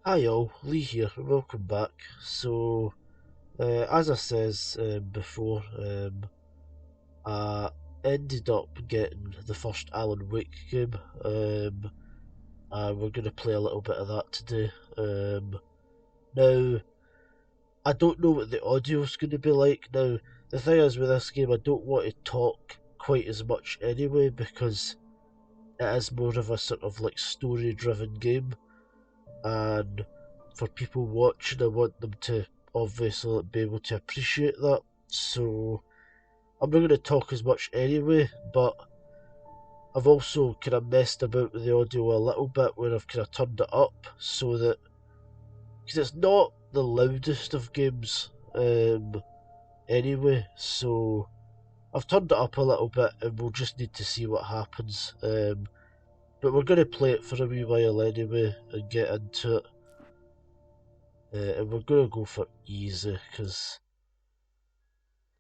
Hi all, Lee here, and welcome back. As I says before, I ended up getting the first Alan Wake game, and we're going to play a little bit of that today. Now, I don't know what the audio's going to be like. Now, the thing is with this game, I don't want to talk quite as much anyway, because it is more of a sort of like story-driven game, and for people watching, I want them to obviously be able to appreciate that. So I'm not going to talk as much anyway, but I've also kind of messed about with the audio a little bit where I've kind of turned it up so that, because it's not the loudest of games anyway, so I've turned it up a little bit and we'll just need to see what happens. But we're going to play it for a wee while anyway and get into it. And we're going to go for easy because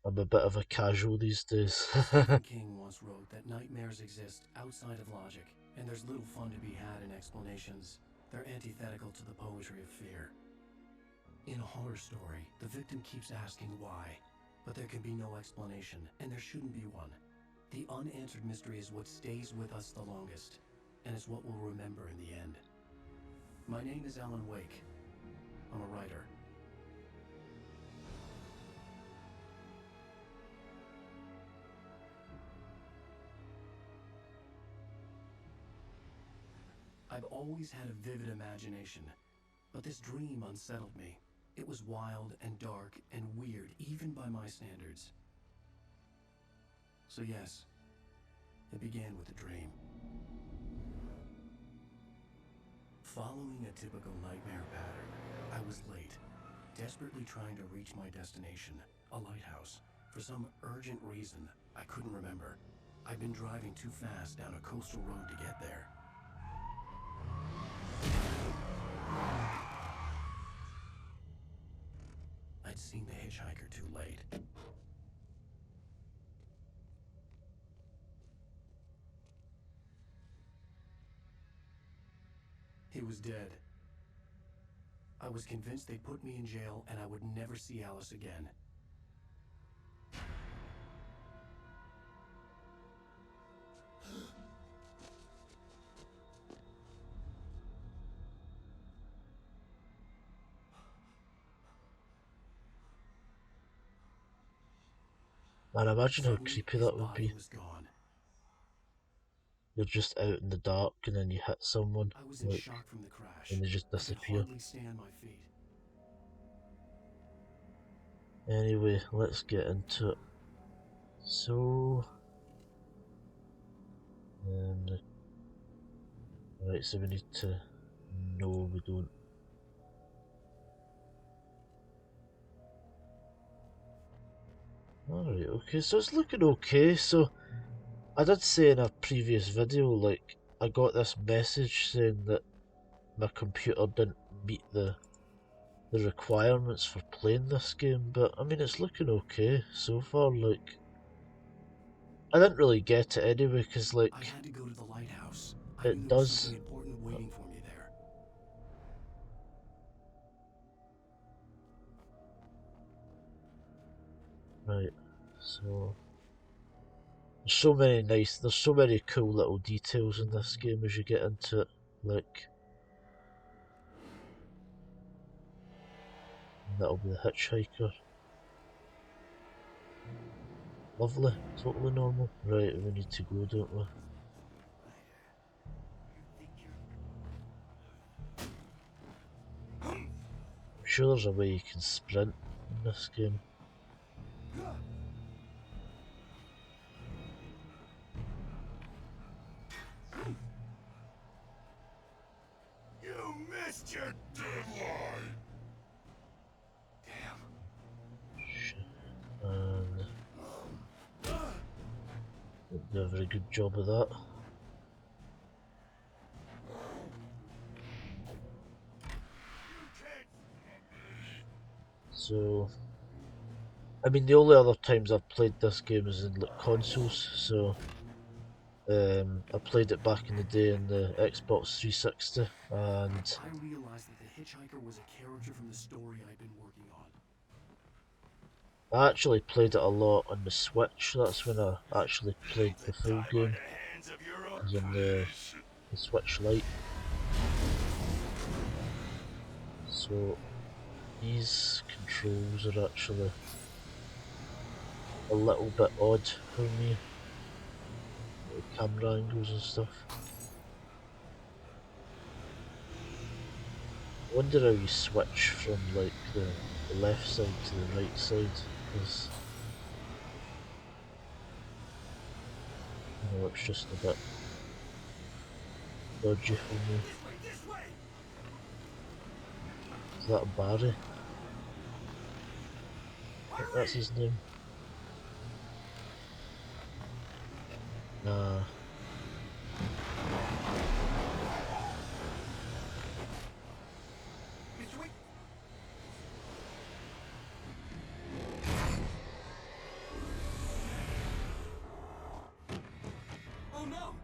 I'm a bit of a casual these days. Stephen King once wrote that nightmares exist outside of logic, and there's little fun to be had in explanations. They're antithetical to the poetry of fear. In a horror story, the victim keeps asking why, but there can be no explanation, and there shouldn't be one. The unanswered mystery is what stays with us the longest, and is what we'll remember in the end. My name is Alan Wake. I'm a writer. I've always had a vivid imagination, but this dream unsettled me. It was wild and dark and weird, even by my standards. So yes, it began with a dream. Following a typical nightmare pattern, I was late, desperately trying to reach my destination, a lighthouse. For some urgent reason I couldn't remember, I'd been driving too fast down a coastal road to get there. I'd seen the hitchhiker too late. He was dead. I was convinced they'd put me in jail and I would never see Alice again. Man, imagine how Suddenly, creepy his that would body be. was gone. You're just out in the dark and then you hit someone, I was in like, shock from the crash. and they just I could disappear. hardly stay on my feet. Anyway, let's get into it. So, um, right, so we need to. No, we don't. Alright, okay, so it's looking okay. So, I did say in a previous video, like, I got this message saying that my computer didn't meet the requirements for playing this game, but I mean, it's looking okay so far. Like, I didn't really get it anyway, because, I like, had to go to the lighthouse. I knew it there was something does. important waiting for me there. Right, so. There's so many cool little details in this game as you get into it. Like, that'll be the hitchhiker. Lovely, totally normal. Right, we need to go, don't we? I'm sure there's a way you can sprint in this game. You missed your deadline! Damn. Shit. And didn't do a very good job of that. So, I mean, the only other times I've played this game is in like consoles, so I played it back in the day in the Xbox 360, and I realized that the hitchhiker was a character from the story I'd been working on. I actually played it a lot on the Switch. That's when I actually played To the full die by game, the hands of your own was on police. the Switch Lite. So these controls are actually a little bit odd for me, the camera angles and stuff. I wonder how you switch from like the left side to the right side, because you know it's just a bit dodgy for me. This way! Is that Barry? I think that's his name. Nah. Mr. Wait! Oh no!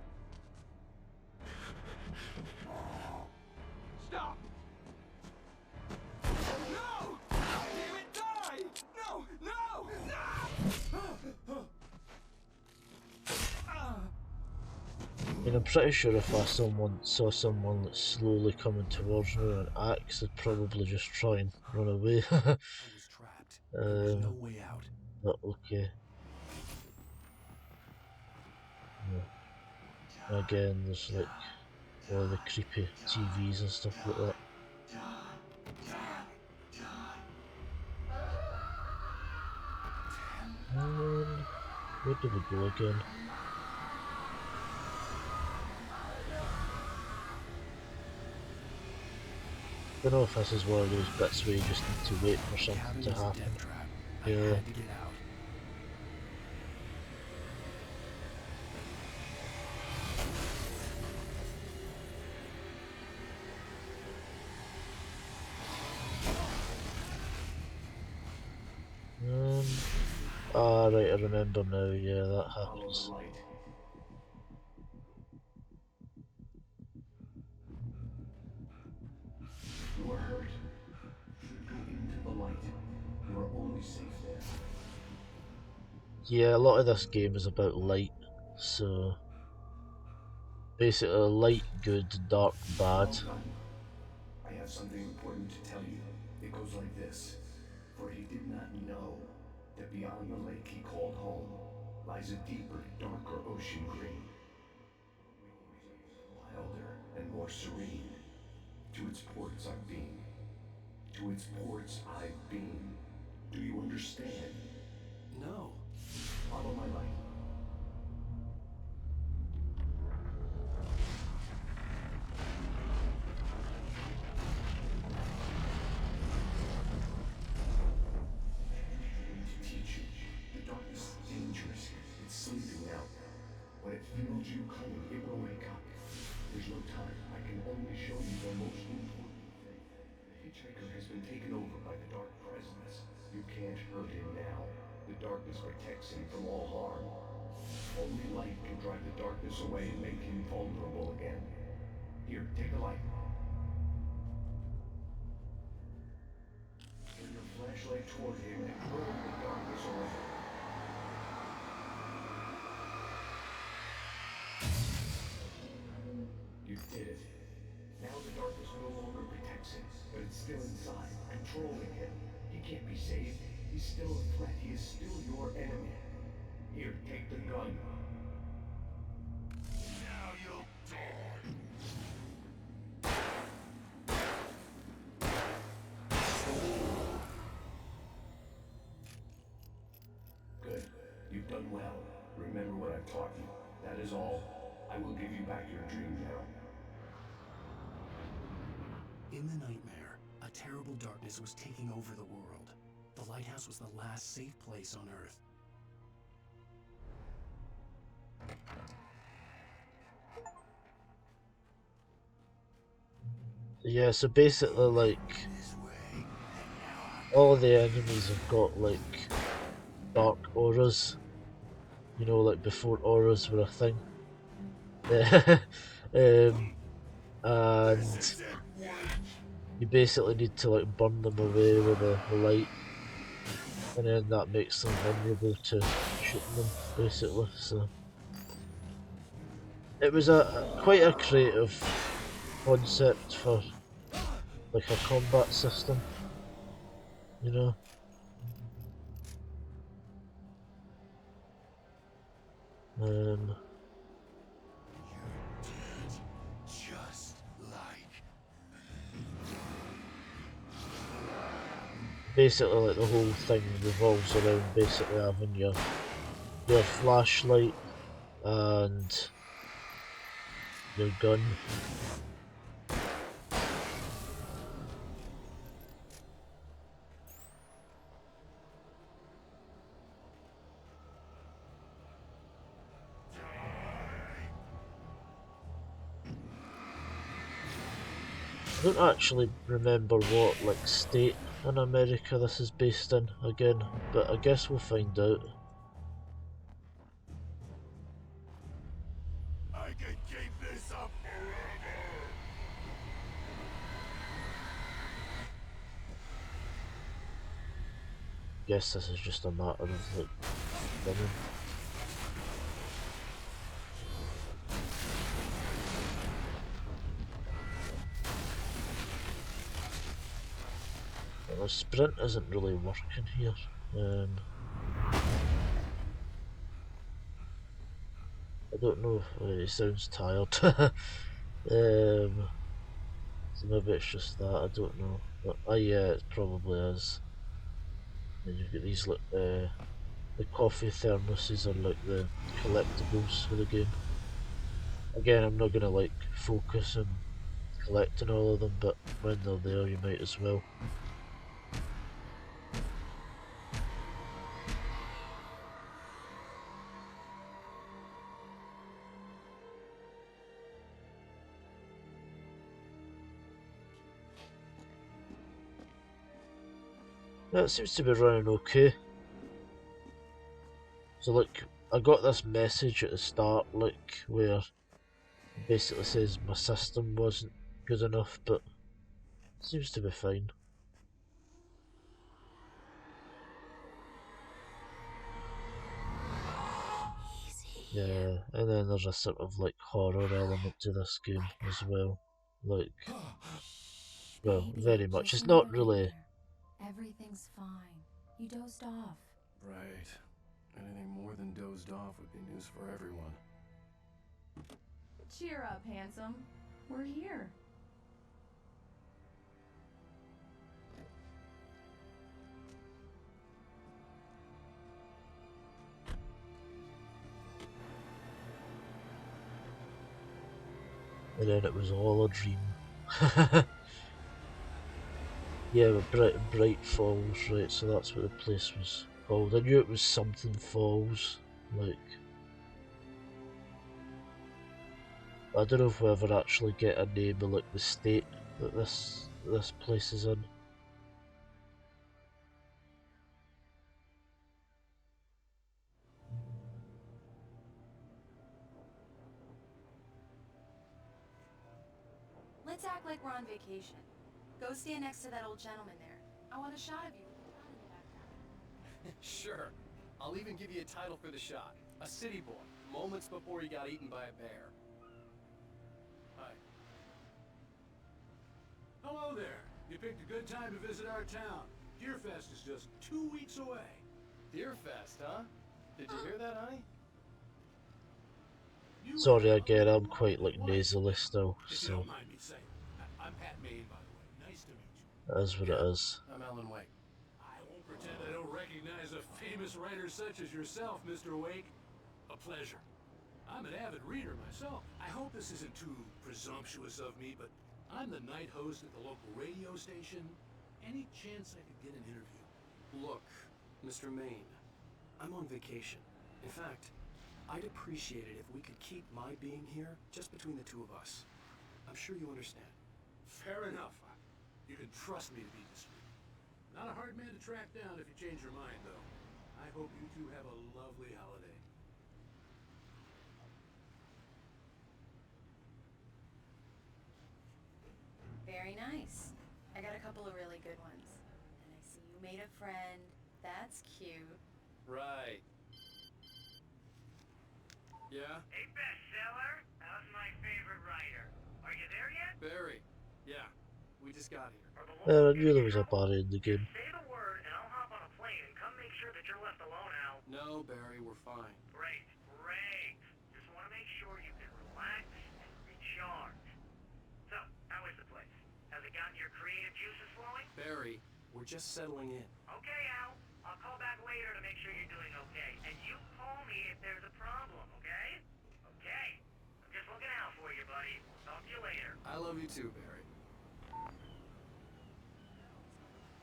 Stop! No! Damn it, die! No! No! No! I mean, I'm pretty sure if I saw someone that's slowly coming towards me with an axe, I'd probably just try and run away. I was trapped. There was no um, way out. but okay. Yeah. Again, there's like all the creepy TVs and stuff like that. And where do we go again? I don't know if this is one of those bits where you just need to wait for The something cabin to was a happen. death trap. I Yeah. had to get out. Ah, right, I remember now, yeah, that Follow the happens. light. You are hurt. Go into the light. You are only safe there. Yeah, a lot of this game is about light, so basically light good, dark bad. Well done. I have something important to tell you. It goes like this. For he did not know that beyond the lake he called home lies a deeper, darker ocean green. Wilder and more serene. To its ports I've been. To its ports I've been. Do you understand? No. Follow my light. To teach you, the darkness is dangerous. It's sleeping now. When it feels you coming, it will wake up. There's no time. I can only show you the most important thing. The hitchhiker has been taken over by the dark presence. You can't hurt him now. The darkness protects him from all harm. Only light can drive the darkness away and make him vulnerable again. Here, take a light. Turn your flashlight toward him and draw the darkness away. You did it. Now the darkness no longer protects him, but it's still inside, controlling him. He can't be saved. He's still a threat. He is still your enemy. Here, take the gun. Now you'll die. Good. You've done well. Remember what I've taught you. That is all. I will give you back your dream now. In the nightmare, a terrible darkness was taking over the world. The lighthouse was the last safe place on Earth. Yeah, so basically, like, all the enemies have got, like, dark auras. You know, like before auras were a thing. And you basically need to like burn them away with the light, and then that makes them vulnerable to shooting them, basically. So it was a quite a creative concept for like a combat system, you know. Um, Just like Basically, like the whole thing revolves around basically having your flashlight and your gun. I don't actually remember what like state in America this is based in again, but I guess we'll find out. I can keep this up forever. Guess this is just a matter of like running. Well, the sprint isn't really working here. I don't know if he sounds tired. So maybe it's just that, I don't know. But yeah, it probably is. And you've got these like the coffee thermoses are like the collectibles for the game. Again, I'm not gonna like focus on collecting all of them, but when they're there you might as well. Yeah, it seems to be running okay. So like, I got this message at the start, like, where it basically says my system wasn't good enough, but it seems to be fine. Yeah, and then there's a sort of like horror element to this game as well. Like, well, Baby, very much. just It's not another really. there. Everything's fine. You dozed off. Right. Anything more than dozed off would be news for everyone. Cheer up, handsome. We're here. And then it was all a dream. Yeah, but Bright Falls, right? So that's what the place was called. I knew it was something Falls. Like, I don't know if we'll ever actually get a name of like the state that this place is in. Let's act like we're on vacation. Go stand next to that old gentleman there. I want a shot of you with the town in the background. Sure. I'll even give you a title for the shot. A city boy, moments before he got eaten by a bear. Hi. Hello there. You picked a good time to visit our town. Deerfest is just 2 weeks away. Deerfest, huh? Did you hear that, honey? You Sorry have again, a I'm quite like wonderful nasally still, If you so don't mind me saying. I'm Pat Maine, by the way. Nice to meet you. it is what it is. I'm Alan Wake. I won't pretend I don't recognize a famous writer such as yourself, Mr. Wake. A pleasure. I'm an avid reader myself. I hope this isn't too presumptuous of me, but I'm the night host at the local radio station. Any chance I could get an interview? Look, Mr. Maine, I'm on vacation. In fact, I'd appreciate it if we could keep my being here just between the two of us. I'm sure you understand. Fair enough. You can trust me to be discreet. Not a hard man to track down if you change your mind, though. I hope you two have a lovely holiday. couple of really good ones. And I see you made a friend. That's cute. Right. Yeah? Hey, bestseller. How's my favorite writer? Are you there yet? Barry. Yeah. We just got here. Are the I locals knew there giving was you a trouble? Barry in the game. Say the word, and I'll hop on a plane and come make sure that you're left alone, Al. No, Barry, we're fine. Great, great. Just want to make sure you can relax and recharge. So, how is the place? Has it gotten your creative juices flowing? Barry, we're just settling in. Okay, Al. I'll call back later to make sure you're doing okay. And you call me if there's a problem, okay? Okay. I'm just looking out for you, buddy. Talk to you later. I love you too, Barry.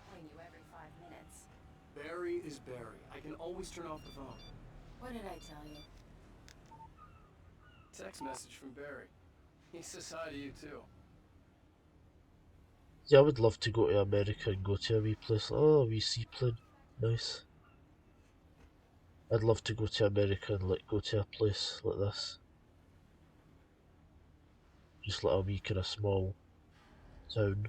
Calling you every 5 minutes. Barry is Barry. I can always turn off the phone. What did I tell you? Text message from Barry. He says hi to you too. Yeah, I would love to go to America and go to a wee place. Oh, a wee seaplane. Nice. I'd love to go to America and like go to a place like this. Just like a wee kind of small town.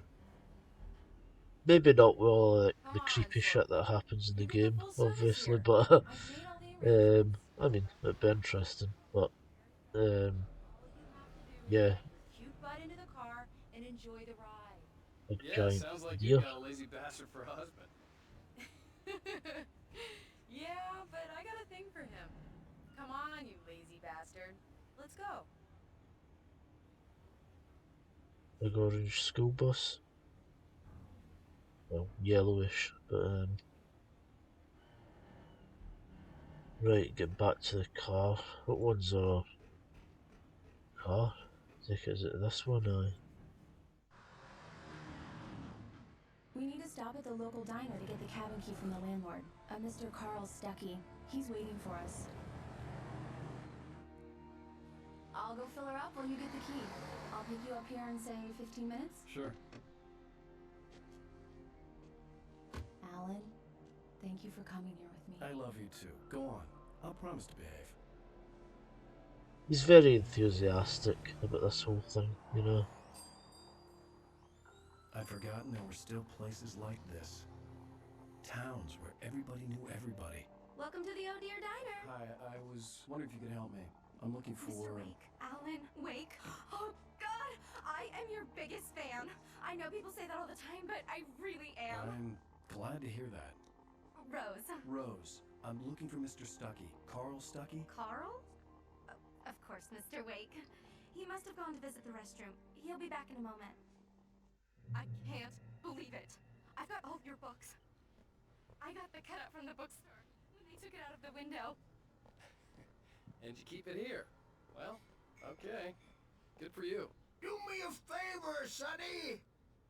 Maybe not with all like, the creepy shit that happens in the game, obviously, but I mean, it'd be interesting. But yeah, Cute butt into the car and enjoy the ride. a Yeah, giant sounds like deer. you got a lazy bastard for a husband. Yeah, but I got a thing for him. Come on, you lazy bastard. Let's go. Big orange school bus. Well, yellowish, but right, get back to the car. What one's our car? I think is it this one? Aye. We need to stop at the local diner to get the cabin key from the landlord, Mr. Carl Stuckey. He's waiting for us. I'll go fill her up while you get the key. I'll pick you up here in, say, 15 minutes. Sure. Alan, thank you for coming here with me. I love you too. Go on. I'll promise to behave. He's very enthusiastic about this whole thing, you know. I'd forgotten there were still places like this. Towns where everybody knew everybody. Welcome to the Oh Dear Diner. Hi, I was wondering if you could help me. I'm looking for... Mr. Wake. Alan Wake. Oh, God! I am your biggest fan. I know people say that all the time, but I really am. I'm glad to hear that. Rose. Rose, I'm looking for Mr. Stuckey. Carl Stuckey? Carl? Of course, Mr. Wake. He must have gone to visit the restroom. He'll be back in a moment. I can't believe it. I've got all of your books. I got the cutout from the bookstore when they took it out of the window. And you keep it here. Well, okay. Good for you. Do me a favor, Sonny.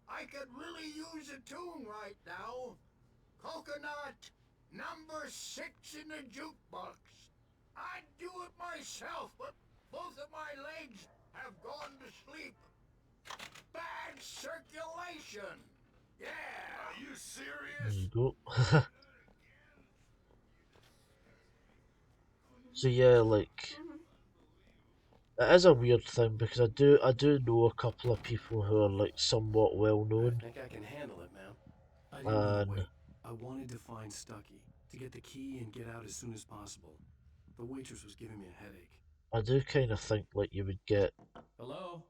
I could really use a tune right now. Coconut, number 6 in the jukebox. I'd do it myself, but both of my legs have gone to sleep. Bad circulation. Yeah. Are you There serious? you go. So yeah, like it is a weird thing because I do know a couple of people who are like somewhat well known, I think I can handle it, man. I didn't want to and wait. I wanted to find Stuckey, to get the key and get out as soon as possible. The waitress was giving me a headache. I do kind of think like you would get Hello?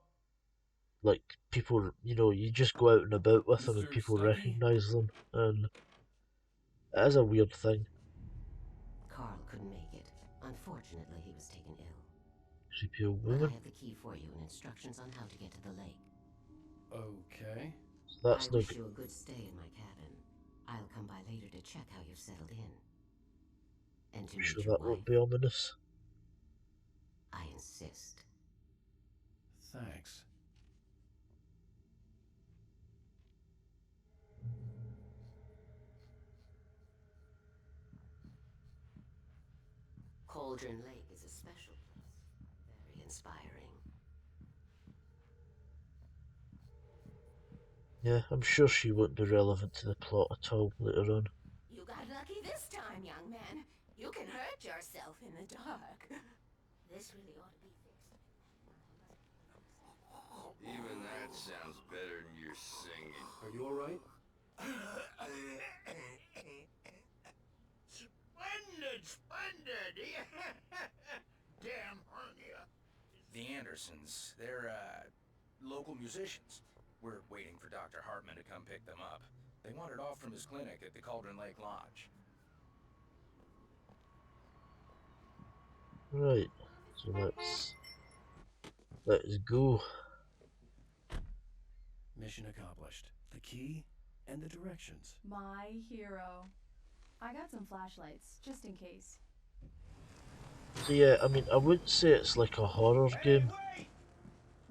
like people, you know, you just go out and about with them and Mr. people Stuckey? recognise them, and it is a weird thing. Carl couldn't make it. Unfortunately, he was taken ill. Creepy old But I woman. have the key for you and instructions on how to get to the lake. Okay. So that's I no wish good. you a good stay in my cabin. I'll come by later to check how you've settled in. And to meet Sure your that won't wife. be ominous. I insist. Thanks. Cauldron Lake is a special place. Very inspiring. Yeah, I'm sure she won't be relevant to the plot at all later on. You got lucky this time, young man. You can hurt yourself in the dark. This really ought to be fixed. Even that sounds better than your singing. Are you alright? Daddy. Damn hernia. The Andersons, they're, local musicians. We're waiting for Dr. Hartman to come pick them up. They wandered off from his clinic at the Cauldron Lake Lodge. Right, so let's go. Mission accomplished. The key and the directions. My hero. I got some flashlights, just in case. So yeah, I mean, I wouldn't say it's like a horror game. Wait!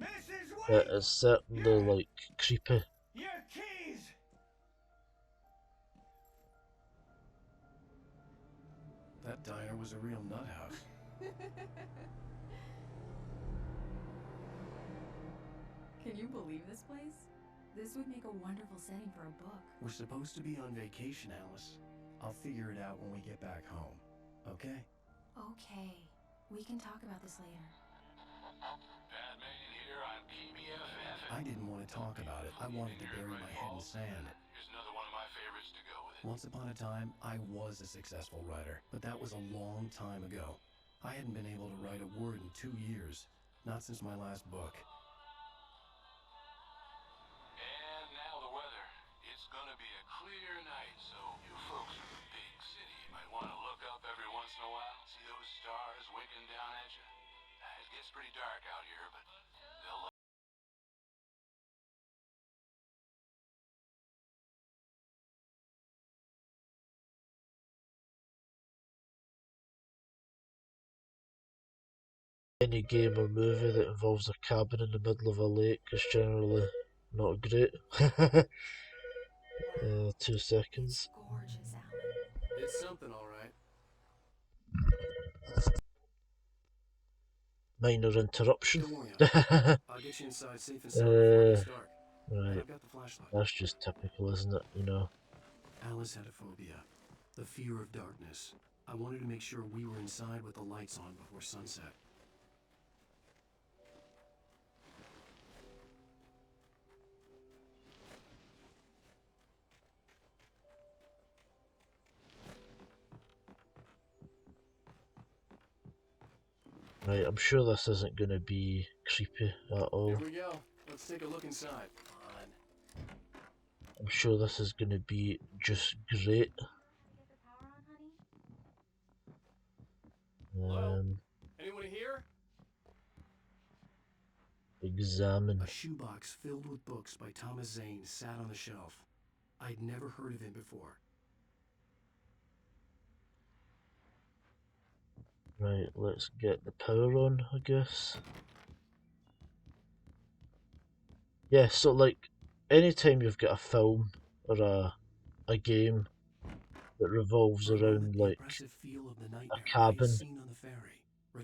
Mrs. It is certainly like creepy. Your keys! That diner was a real nut house. Can you believe this place? This would make a wonderful setting for a book. We're supposed to be on vacation, Alice. I'll figure it out when we get back home. Okay? Okay. We can talk about this later. Pat Megan here on PBFF. I didn't want to talk about it. I wanted to bury my head in sand. Here's another one of my favorites to go with it. Once upon a time, I was a successful writer, but that was a long time ago. I hadn't been able to write a word in 2 years. Not since my last book. And now the weather. It's gonna be a clear night, so you folks in the big city might want to look up every once in a while. See those stars winking down at you? It gets pretty dark out here, but they'll Any game or movie that involves a cabin in the middle of a lake is generally not great. 2 seconds. Gorgeous, Alan. It's something, all right. Minor interruption. Don't worry, I'll get you inside safe and sound before it gets dark. And Right, I've got the flashlight. that's just typical, isn't it? You know. Alice had a phobia. The fear of darkness. I wanted to make sure we were inside with the lights on before sunset. Right, I'm sure this isn't going to be creepy at all. Here we go. Let's take a look inside. Come on. I'm sure this is going to be just great. Hello? Anyone here? Examine. A shoebox filled with books by Thomas Zane sat on the shelf. I'd never heard of him before. Right, let's get the power on, I guess. Yeah, so like, anytime you've got a film or a game that revolves around like a cabin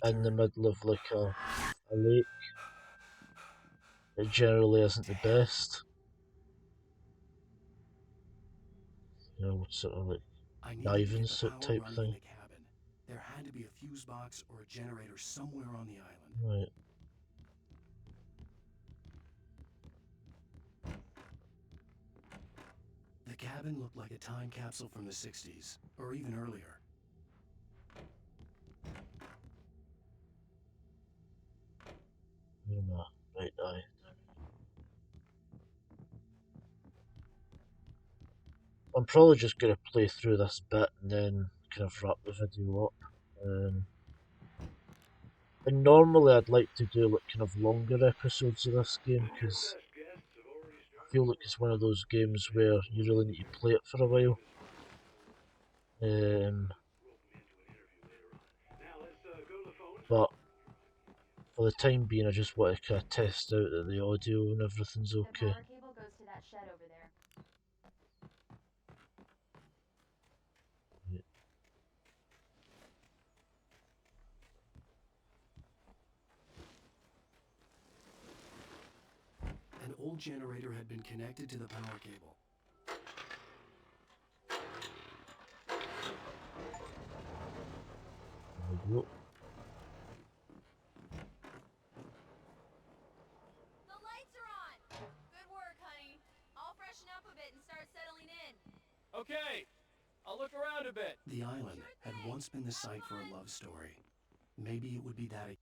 in the middle of like a lake, it generally isn't the best. You know, sort of like diving suit type thing. There had to be a fuse box or a generator somewhere on the island. Right. The cabin looked like a time capsule from the 60s, or even earlier. Where am I? Right eye. I'm probably just going to play through this bit and then kind of wrap the video up. And normally I'd like to do like kind of longer episodes of this game because I feel like it's one of those games where you really need to play it for a while. But for the time being I just want to kind of test out that the audio and everything's okay. The power cable goes to that shed over there. An old generator had been connected to the power cable. There we go. The lights are on! Good work, honey. I'll freshen up a bit and start settling in. Okay, I'll look around a bit. The island had once been the site for a love story. Maybe it would be that.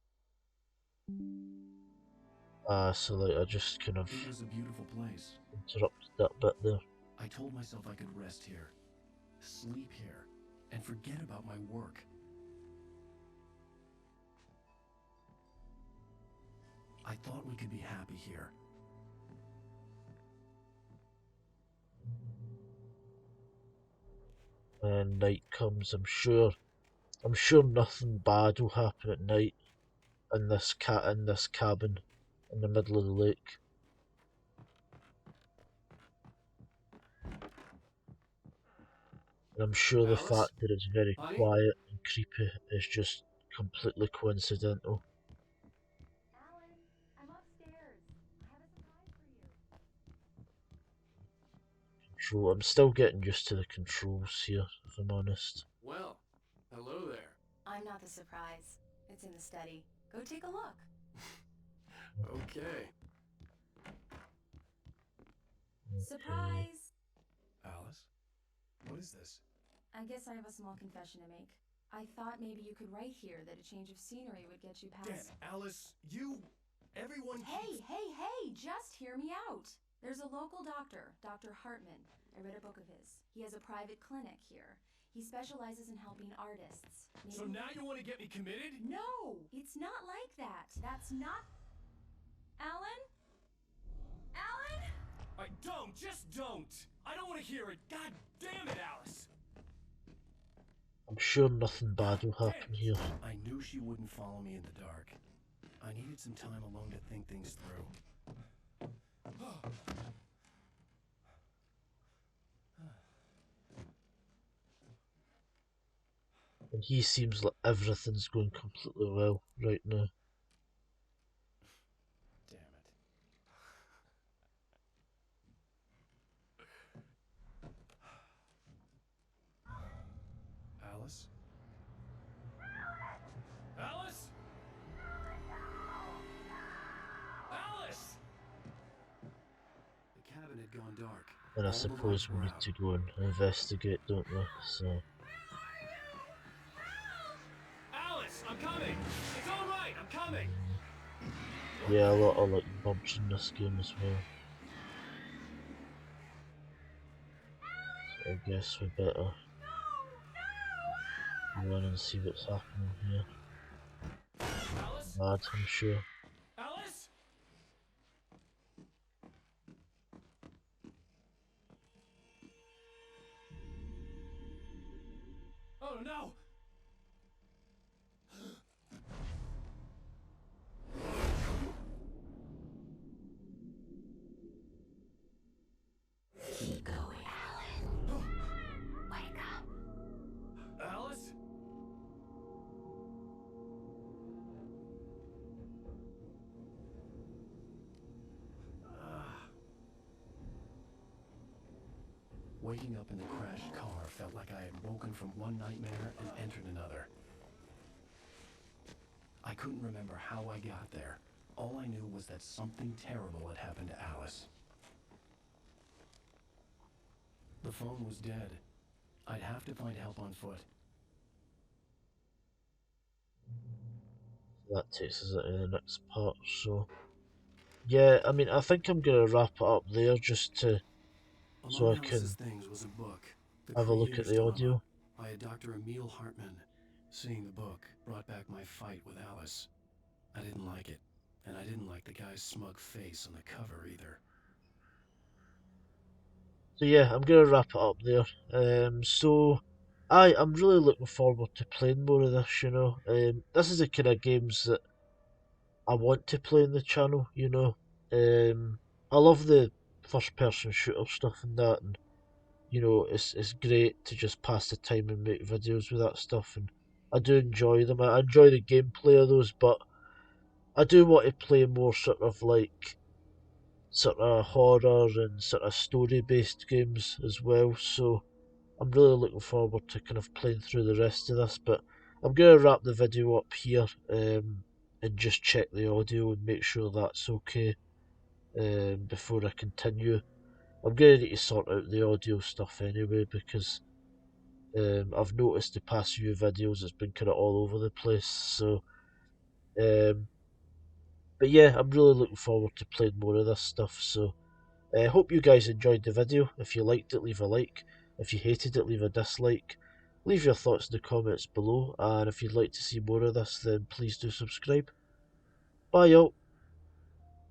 So like I just kind of It was a beautiful place. interrupted that bit there. I told myself I could rest here, sleep here, and forget about my work. I thought we could be happy here. And night comes, I'm sure nothing bad will happen at night in this cabin in the middle of the lake. And I'm sure the Alice? fact that it's very Honey? quiet and creepy is just completely coincidental. Alan, I'm upstairs. I have a surprise for you. I'm still getting used to the controls here, if I'm honest. Well, hello there. I'm not the surprise. It's in the study. Go take a look. Okay. Surprise! Alice? What is this? I guess I have a small confession to make. I thought maybe you could write here that a change of scenery would get you Dan, past. Alice, everyone Hey, just hear me out. There's a local doctor, Dr. Hartman. I read a book of his. He has a private clinic here. He specializes in helping artists. So now you want to get me committed? No, it's not like that. That's not... Alan? Alan? Just don't! I don't want to hear it! God damn it, Alice! I'm sure nothing bad will happen here. I knew she wouldn't follow me in the dark. I needed some time alone to think things through. And he seems like everything's going completely well right now. Damn it. Alice? Alice? Alice! The cabin had gone dark. And I All the suppose lights we were need out. to go and investigate, don't we? So, Alice, I'm coming! It's all right, I'm coming! yeah, a lot of like bugs in this game as well. So I guess we better run and see what's happening here. Alice? Mad, I'm sure. Alice? Oh no! Keep going, Alan. Wake up. Alice? Waking up in the crashed car felt like I had woken from one nightmare and entered another. I couldn't remember how I got there. All I knew was that something terrible had happened to Alice. The phone was dead. I'd have to find help on foot. That takes us into the next part, so... Yeah, I mean, I think I'm gonna wrap it up there just to... so I Among can Alice's things was a book, The have a look at Creator's the Dilemma, audio. by a Dr. Emil Hartman. Seeing the book brought back my fight with Alice. I didn't like it, and I didn't like the guy's smug face on the cover either. So yeah, I'm gonna wrap it up there. So I'm really looking forward to playing more of this, you know. This is the kind of games that I want to play on the channel, you know. I love the first person shooter stuff and that, and you know, it's great to just pass the time and make videos with that stuff, and I do enjoy them. I enjoy the gameplay of those, but I do want to play more sort of horror and sort of story based games as well, so I'm really looking forward to kind of playing through the rest of this, but I'm going to wrap the video up here and just check the audio and make sure that's okay before I continue. I'm going to need to sort out the audio stuff anyway, because I've noticed the past few videos it's been kind of all over the place, so but yeah, I'm really looking forward to playing more of this stuff, so I hope you guys enjoyed the video. If you liked it, leave a like. If you hated it, leave a dislike. Leave your thoughts in the comments below, and if you'd like to see more of this, then please do subscribe. Bye y'all.